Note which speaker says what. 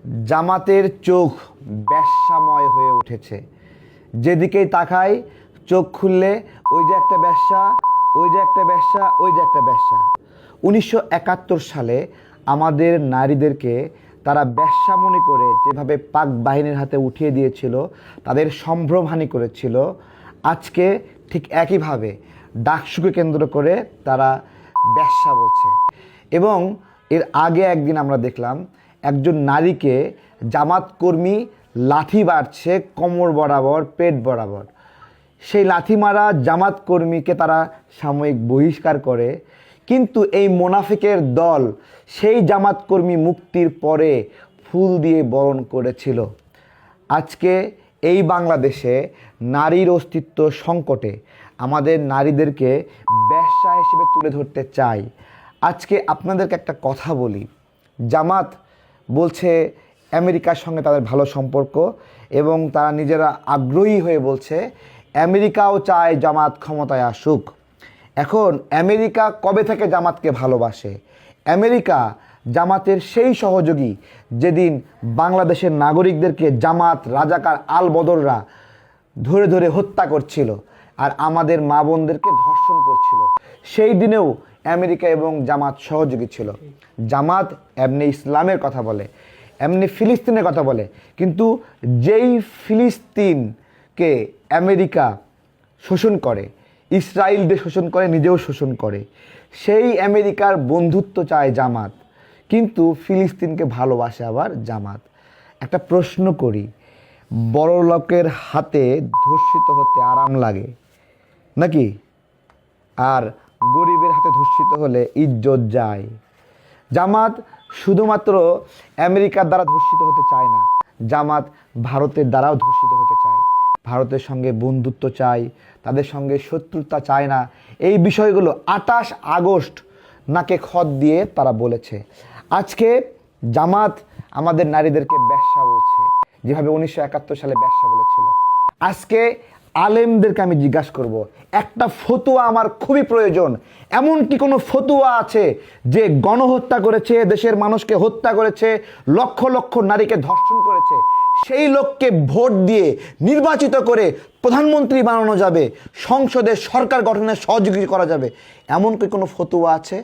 Speaker 1: জামাতের চোখ বেশ্যাময় হয়ে উঠেছে। যেদিকেই তাকাই চোখ খুললে ওই যে একটা বেশ্যা, ওই যে একটা বেশ্যা, ওই যে একটা বেশ্যা। 1971 সালে আমাদের নারীদেরকে তারা বেশ্যা মনে করে যেভাবে পাক বাহিনীর হাতে উঠিয়ে দিয়েছিল, তাদের সম্ভ্রমহানি করেছিল, আজকে ঠিক একইভাবে ডাকসুকে কেন্দ্র করে তারা বেশ্যা বলছে। এবং এর আগে একদিন আমরা দেখলাম একজন নারীকে জামাত কর্মী লাথি মারছে কোমর বরাবর, পেট বরাবর। সেই লাথি মারা জামাত কর্মীকে তারা সাময়িক বহিষ্কার করে, কিন্তু এই মোনাফিকের দল সেই জামাত কর্মী মুক্তির পরে ফুল দিয়ে বরণ করেছিল। আজকে এই বাংলাদেশে নারীর অস্তিত্ব সংকটে আমাদের নারীদেরকে বেশ্যা হিসেবে তুলে ধরতে চাই। আজকে আপনাদেরকে একটা কথা বলি, জামাত বলছে আমেরিকার সঙ্গে তাদের ভালো সম্পর্ক এবং তারা নিজেরা আগ্রহী হয়ে বলছে আমেরিকাও চায় জামাত ক্ষমতায় আসুক। এখন আমেরিকা কবে থেকে জামাতকে ভালোবাসে? আমেরিকা জামাতের সেই সহযোগী যেদিন বাংলাদেশের নাগরিকদেরকে জামাত রাজাকার আল বদররা ধরে ধরে হত্যা করছিল আর আমাদের মা বোনদেরকে ধর্ষণ করছিল, সেই দিনেও আমেরিকা এবং জামাত সহযোগী ছিল। জামাত এমনি ইসলামের কথা বলে, এমনি ফিলিস্তিনের কথা বলে, কিন্তু যেই ফিলিস্তিনকে আমেরিকা শোষণ করে, ইসরায়েলদের শোষণ করে, নিজেও শোষণ করে, সেই আমেরিকার বন্ধুত্ব চায় জামাত, কিন্তু ফিলিস্তিনকে ভালোবাসে আবার জামাত। একটা প্রশ্ন করি, বড় লোকের হাতে ধর্ষিত হতে আরাম লাগে নাকি? আর গরিবের হাতে ধর্ষিত হলে ইজ্জত যায়। জামাত শুধুমাত্র আমেরিকার দ্বারা ধর্ষিত হতে চায় না, জামাত ভারতের দ্বারাও ধর্ষিত হতে চায়। ভারতের সঙ্গে বন্ধুত্ব চায়, তাদের সঙ্গে শত্রুতা চায় না। এই বিষয়গুলো 28 আগস্ট নাকে খত দিয়ে তারা বলেছে। আজকে জামাত আমাদের নারীদেরকে বেশ্যা বলছে, যেভাবে 1971 সালে বেশ্যা বলেছিল। আজকে আলেমদেরকে আমি জিজ্ঞাসা করব, একটা ফতুয়া আমার খুবই প্রয়োজন। এমন কি কোনো ফতুয়া আছে যে গণহত্যা করেছে, দেশের মানুষকে হত্যা করেছে, লক্ষ লক্ষ নারীকে ধর্ষণ করেছে, সেই লোককে ভোট দিয়ে নির্বাচিত করে প্রধানমন্ত্রী বানানো যাবে, সংসদে সরকার গঠনের সহযোগিতা করা যাবে, এমন কি কোনো ফতুয়া আছে?